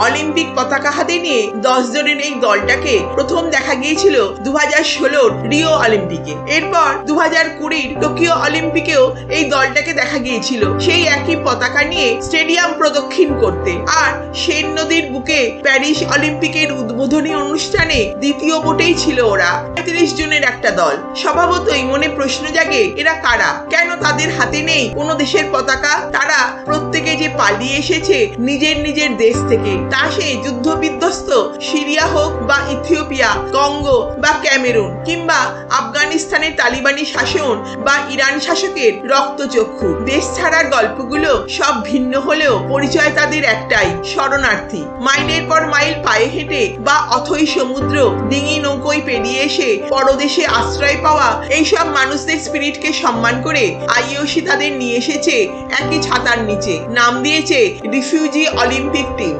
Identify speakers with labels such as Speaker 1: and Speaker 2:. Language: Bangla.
Speaker 1: অলিম্পিক পতাকা হাতে নিয়ে 10 জনের এই দলটাকে প্রথম দেখা গিয়েছিল 2016 রিও অলিম্পিকে। এরপর 2020 টোকিও অলিম্পিকেও এই দলটাকে দেখা গিয়েছিল সেই একই পতাকা নিয়ে স্টেডিয়াম প্রদক্ষিণ করতে। আর সেন নদীর বুকে প্যারিস অলিম্পিকের উদ্বোধনী অনুষ্ঠানে দ্বিতীয় বোটেই ছিল ওরা। 35 জনের একটা দল। স্বভাবতই মনে প্রশ্ন জাগে, এরা কারা? কেন তাদের হাতে নেই কোনো দেশের পতাকা? তারা প্রত্যেকে যে পালিয়ে এসেছে নিজের নিজের দেশ থেকে, তা সে যুদ্ধ বিধ্বস্ত সিরিয়া হোক বা ইথিওপিয়া, কঙ্গো বা ক্যামেরুন, কিংবা আফগানিস্তানের তালিবানি শাসন বা ইরান শাসকের রক্তচক্ষু। দেশ ছাড়ার গল্পগুলো সব ভিন্ন হলেও পরিচয় তাদের একটাই, শরণার্থী। মাইলের পর মাইল পায়ে হেঁটে বা অথই সমুদ্র ডিঙি নৌকোয় পেরিয়ে এসে পরদেশে আশ্রয় পাওয়া এইসব মানুষদের স্পিরিটকে সম্মান করে আইওসি তাদের নিয়ে এসেছে একই ছাতার নিচে। নাম দিয়েছে রিফিউজি অলিম্পিক টিম।